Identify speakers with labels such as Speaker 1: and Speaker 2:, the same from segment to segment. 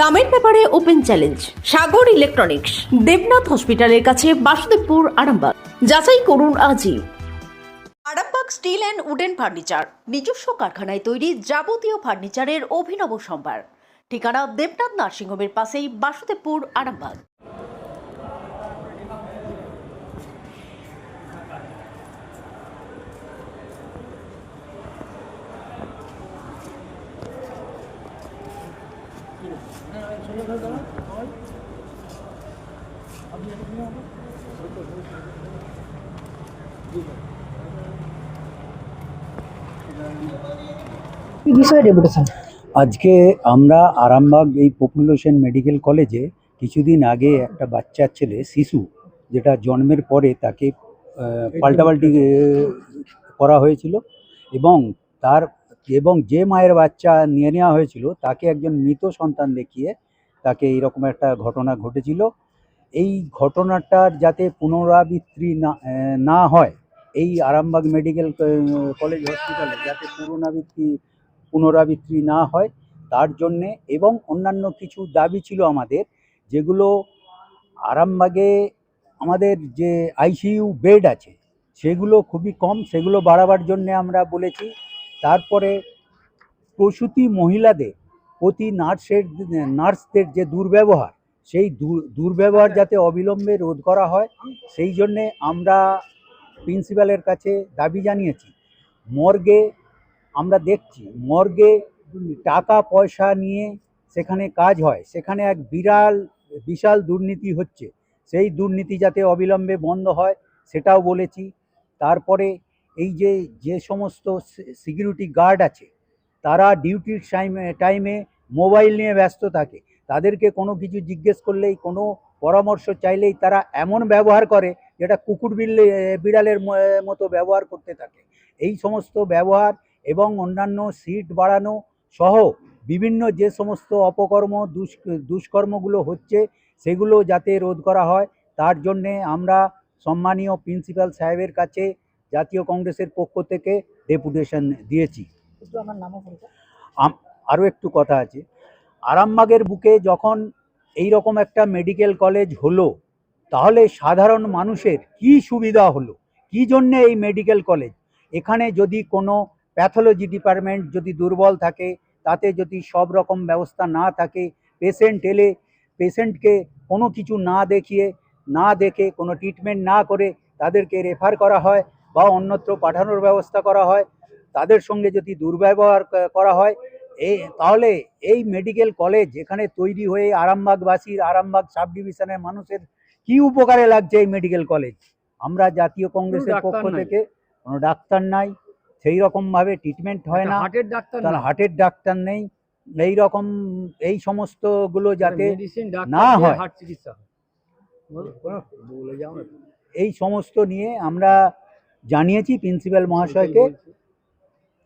Speaker 1: দামের ব্যাপারে open challenge সাগর electronics, Debnath হসপিটালের কাছে, বাসুদেবপুর, আরামবাগ। যাচাই করুন আজই। Arambagh steel and wooden furniture, নিজস্ব কারখানায় তৈরি যাবতীয় ফার্নিচারের অভিনব সম্ভার। ঠিকানা দেবনাথ নার্সিংহোমের পাশেই, বাসুদেবপুর, আরামবাগ।
Speaker 2: কি বিষয়ে ডেপুটেশন?
Speaker 3: আজকে আমরা আরামবাগ এই প্রফুল্ল সেন মেডিকেল কলেজে কিছুদিন আগে একটা বাচ্চা ছেলে শিশু, যেটা জন্মের পরে তাকে পাল্টাপাল্টি করা হয়েছিল এবং তার যে মায়ের বাচ্চা নিয়ে নেওয়া হয়েছিল তাকে একজন মৃত সন্তান দেখিয়ে তাকে এইরকম একটা ঘটনা ঘটেছিল। এই ঘটনাটার যাতে পুনরাবৃত্তি না হয়, এই আরামবাগ মেডিকেল কলেজ হসপিটালে যাতে পুনরাবৃত্তি না হয় তার জন্যে, এবং অন্যান্য কিছু দাবি ছিল আমাদের, যেগুলো আরামবাগে আমাদের যে আইসিইউ বেড আছে সেগুলো খুবই কম, সেগুলো বাড়াবার জন্যে আমরা বলেছি। তারপরে প্রসূতি মহিলাদের প্রতি নার্সদের যে দুর্ব্যবহার, সেই দুর্ব্যবহার যাতে অবিলম্বে রোধ করা হয়, সেই জন্যে আমরা প্রিন্সিপালের কাছে দাবি জানিয়েছি। মর্গে আমরা দেখছি, মর্গে টাকা পয়সা নিয়ে সেখানে কাজ হয়, সেখানে এক বিশাল দুর্নীতি হচ্ছে, সেই দুর্নীতি যাতে অবিলম্বে বন্ধ হয় সেটাও বলেছি। তারপরে এই যে সমস্ত সিকিউরিটি গার্ড আছে তারা ডিউটির টাইমে মোবাইল নিয়ে ব্যস্ত থাকে, তাদেরকে কোনো কিছু জিজ্ঞেস করলেই, কোনো পরামর্শ চাইলেই তারা এমন ব্যবহার করে যেটা কুকুর বিড়ালের মতো ব্যবহার করতে থাকে। এই সমস্ত ব্যবহার এবং অন্যান্য সিট বাড়ানো সহ বিভিন্ন যে সমস্ত অপকর্ম দুষ্কর্মগুলো হচ্ছে সেগুলো যাতে রোধ করা হয়, তার জন্যে আমরা সম্মানীয় প্রিন্সিপাল সাহেবের কাছে জাতীয় কংগ্রেসের পক্ষ থেকে ডেপুটেশন দিয়েছি।
Speaker 2: আমার নামও বলতে
Speaker 3: আরও একটু কথা আছে, আরামবাগের বুকে যখন এই রকম একটা মেডিকেল কলেজ হলো, তাহলে সাধারণ মানুষের কি সুবিধা হলো, কি জন্যে এই মেডিকেল কলেজ? এখানে যদি কোনো প্যাথোলজি ডিপার্টমেন্ট যদি দুর্বল থাকে, তাতে যদি সব রকম ব্যবস্থা না থাকে, পেশেন্ট এলে পেশেন্টকে কোনো কিছু না দেখে কোনো ট্রিটমেন্ট না করে তাদেরকে রেফার করা হয় বা অন্যত্র পাঠানোর ব্যবস্থা করা হয়, তাদের সঙ্গে যদি দুর্ব্যবহার করা হয়, তাহলে এই মেডিকেল কলেজ এখানে তৈরি হয়ে আরামবাগবাসীর, আরামবাগ সাব ডিভিশনের মানুষের কি উপকারে লাগছে এই মেডিকেল কলেজ? আমরা জাতীয় কংগ্রেসের পক্ষ থেকে, কোনো ডাক্তার নাই, সেই রকমভাবে ট্রিটমেন্ট হয় না, হার্টের ডাক্তার নেই, এই সমস্তগুলো যাতে না হয়, এই সমস্ত নিয়ে আমরা জানিয়েছি প্রিন্সিপাল মহাশয়কে।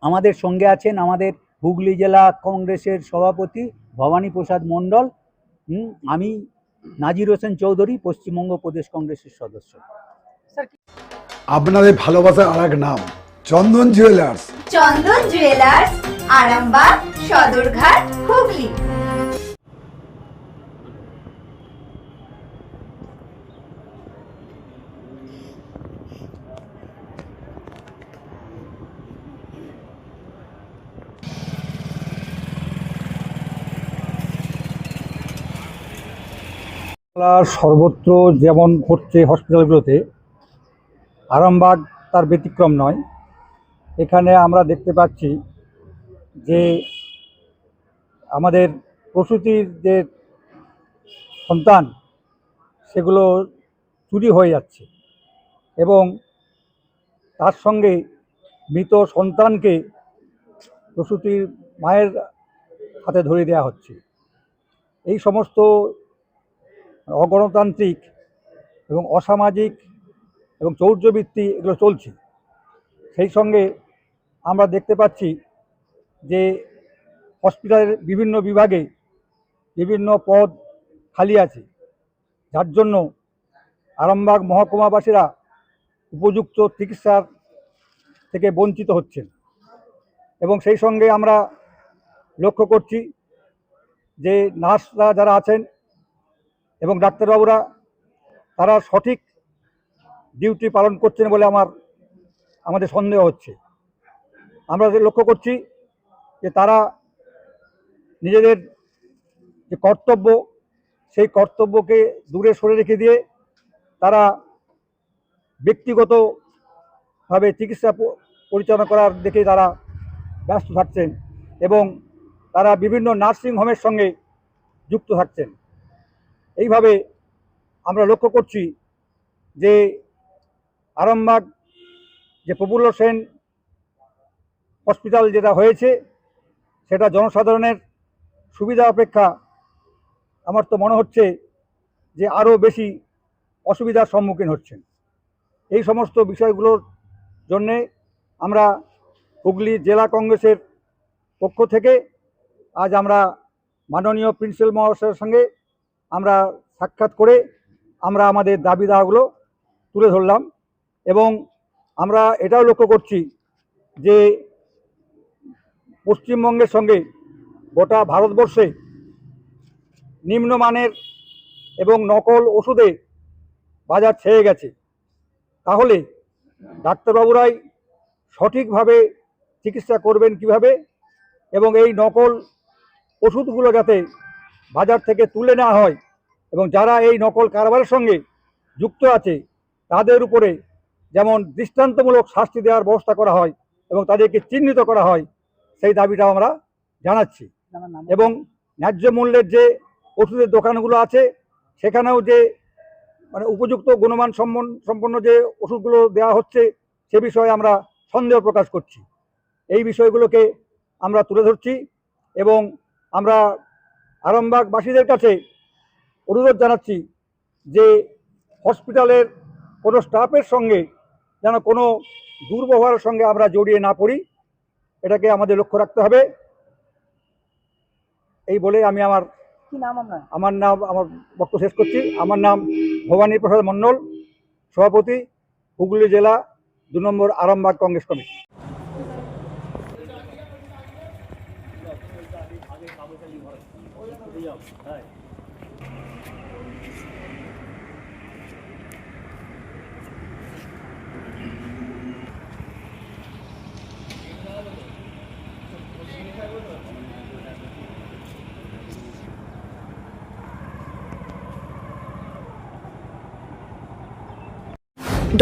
Speaker 3: আমাদের সঙ্গে আছেন আমাদের হুগলি জেলা কংগ্রেসের সভাপতি ভবানী প্রসাদ মণ্ডল, আমি নাজির হোসেন চৌধুরী, পশ্চিমবঙ্গ প্রদেশ কংগ্রেসের সদস্য।
Speaker 4: আপনাদের ভালোবাসার আর এক নাম চন্দন জুয়েলার্স।
Speaker 5: চন্দন জুয়েলার্স, আরামবাগ, সদরঘাট, হুগলি।
Speaker 6: সর্বত্র যেমন ঘটছে হসপিটালগুলোতে, আরামবাগ তার ব্যতিক্রম নয়। এখানে আমরা দেখতে পাচ্ছি যে আমাদের প্রসূতির যে সন্তান সেগুলো চুরি হয়ে যাচ্ছে এবং তার সঙ্গে মৃত সন্তানকে প্রসূতির মায়ের হাতে ধরে দেওয়া হচ্ছে। এই সমস্ত অগণতান্ত্রিক এবং অসামাজিক এবং চৌর্যবৃত্তি এগুলো চলছে। সেই সঙ্গে আমরা দেখতে পাচ্ছি যে হসপিটালের বিভিন্ন বিভাগে বিভিন্ন পদ খালি আছে, যার জন্য আরামবাগ মহকুমাবাসীরা উপযুক্ত চিকিৎসার থেকে বঞ্চিত হচ্ছেন। এবং সেই সঙ্গে আমরা লক্ষ্য করছি যে নার্সরা যারা আছেন এবং ডাক্তারবাবুরা তারা সঠিক ডিউটি পালন করছেন বলে আমাদের সন্দেহ হচ্ছে। আমরা লক্ষ্য করছি যে তারা নিজেদের যে কর্তব্য সেই কর্তব্যকে দূরে সরে রেখে দিয়ে তারা ব্যক্তিগতভাবে চিকিৎসা পরিচালনা করার দিকে তারা ব্যস্ত থাকছেন এবং তারা বিভিন্ন নার্সিং হোমের সঙ্গে যুক্ত থাকছেন। এইভাবে আমরা লক্ষ্য করছি যে আরামবাগ যে প্রফুল্ল সেন হসপিটাল যেটা হয়েছে সেটা জনসাধারণের সুবিধা অপেক্ষা আমার তো মনে হচ্ছে যে আরও বেশি অসুবিধার সম্মুখীন হচ্ছেন। এই সমস্ত বিষয়গুলোর জন্যে আমরা হুগলি জেলা কংগ্রেসের পক্ষ থেকে আজ আমরা মাননীয় প্রিন্সিপাল মহাশয়ের সঙ্গে আমরা সাক্ষাৎ করে আমরা আমাদের দাবি দাওয়াগুলো তুলে ধরলাম এবং আমরা এটাও লক্ষ্য করছি যে পশ্চিমবঙ্গের সঙ্গে গোটা ভারতবর্ষে নিম্নমানের এবং নকল ওষুধে বাজার ছেয়ে গেছে। তাহলে ডাক্তারবাবুরাই সঠিকভাবে চিকিৎসা করবেন কিভাবে এবং এই নকল ওষুধগুলো যাতে বাজার থেকে তুলে নেওয়া হয় এবং যারা এই নকল কারবারের সঙ্গে যুক্ত আছে তাদের উপরে যেমন দৃষ্টান্তমূলক শাস্তি দেওয়ার ব্যবস্থা করা হয় এবং তাদেরকে চিহ্নিত করা হয় সেই দাবিটাও আমরা জানাচ্ছি। এবং ন্যায্য মূল্যের যে ওষুধের দোকানগুলো আছে সেখানেও যে মানে উপযুক্ত গুণমান সম্পন্ন যে ওষুধগুলো দেওয়া হচ্ছে সে বিষয়ে আমরা সন্দেহ প্রকাশ করছি। এই বিষয়গুলোকে আমরা তুলে ধরছি এবং আমরা আরামবাগবাসীদের কাছে অনুরোধ জানাচ্ছি যে হসপিটালের কোনো স্টাফের সঙ্গে যেন কোনো দুর্ব্যবহারের সঙ্গে আমরা জড়িয়ে না পড়ি, এটাকে আমাদের লক্ষ্য রাখতে হবে। এই বলে আমি আমার বক্তব্য শেষ করছি। আমার নাম ভবানী প্রসাদ মণ্ডল, সভাপতি, হুগলি জেলা 2 নম্বর আরামবাগ কংগ্রেস কমিটি।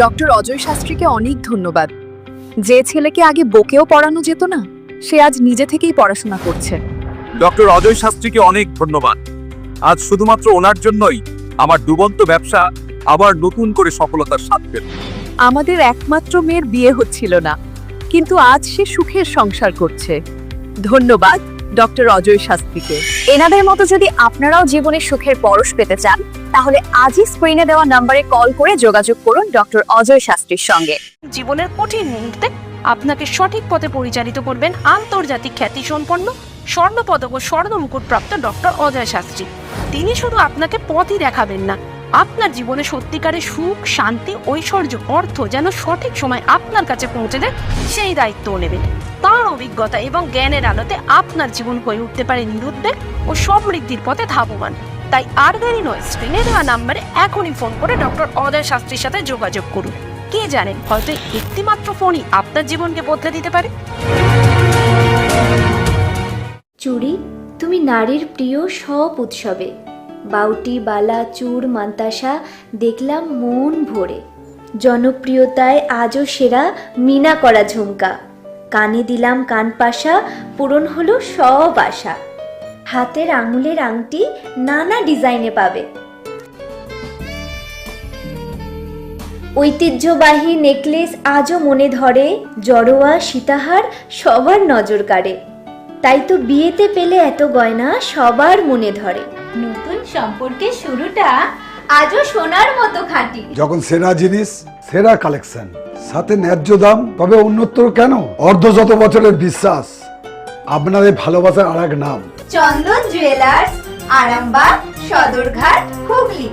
Speaker 7: ডক্টর অজয় শাস্ত্রীকে অনেক ধন্যবাদ। যে ছেলেকে আগে বকেও পড়ানো যেত না, সে আজ নিজে থেকেই পড়াশোনা করছে।
Speaker 8: ডক্টর অজয় শাস্ত্রীকে অনেক ধন্যবাদ। আজ শুধুমাত্র ওনার জন্যই আমার ডুবন্ত ব্যবসা আবার নতুন করে সফলতার স্বাদ পেল।
Speaker 7: আমাদের একমাত্র মেয়ের বিয়ে হচ্ছিল না, কিন্তু আজ সে সুখের সংসার করছে। ধন্যবাদ ডক্টর অজয় শাস্ত্রীকে। এনাদের মতো যদি আপনারাও জীবনে সুখের পরশ পেতে চান, তাহলে আজই স্ক্রিনে দেওয়া নম্বরে কল করে যোগাযোগ করুন ডক্টর অজয় শাস্ত্রীর সঙ্গে।
Speaker 9: জীবনের কঠিন মুহূর্তে আপনাকে সঠিক পথে পরিচালিত করবেন আন্তর্জাতিক খ্যাতিসম্পন্ন স্বর্ণপদক ও স্বর্ণ মুকুট প্রাপ্ত ডক্টর অজয় শাস্ত্রী। তিনি শুধু আপনাকে পথই দেখাবেন না, আপনার জীবনে সত্যিকারের সুখ, শান্তি, ঐশ্বর্য, অর্থ যেন সঠিক সময় আপনার কাছে পৌঁছে দেয় সেই দায়িত্বও নেবেন। তার অভিজ্ঞতা এবং জ্ঞানের আলোতে আপনার জীবন হয়ে উঠতে পারে নিরুদ্বেগ ও সমৃদ্ধির পথে ধাবমান। তাই আর দেরি নয়, স্ক্রিনে দেওয়া নাম্বারে এখনই ফোন করে ডক্টর অজয় শাস্ত্রীর সাথে যোগাযোগ করুন। কে জানেন, হয়তো একটিমাত্র ফোনই আপনার জীবনকে বদলে দিতে পারে।
Speaker 10: চুড়ি, তুমি নারীর প্রিয় সব উৎসবে। বাউটি, বালা, চূড়, মান্তাসা দেখলাম মন ভরে। জনপ্রিয়তায় আজও সেরা মিনা করা ঝুমকা। কানে দিলাম কানপাশা, পূরণ হলো সব আশা। হাতের আঙুলের আংটি নানা ডিজাইনে পাবে। ঐতিহ্যবাহী নেকলেস আজও মনে ধরে। জড়োয়া, সীতাহার সবার নজর কাড়ে। তাই তো বিয়েতে পেলে এত গয়না সবার মনে ধরে।
Speaker 5: নতুন সম্পর্কের শুরুটা আজও সোনার মতো খাঁটি।
Speaker 4: যখন সেরা জিনিস, সেরা কালেকশন, সাথে ন্যায্য দাম, তবে উন্নতর কেন? অর্ধশত বছরের বিশ্বাস, আপনাদের ভালোবাসার আর এক নাম
Speaker 5: চন্দন জুয়েলার্স, আরামবাগ, সদরঘাট, হুগলি।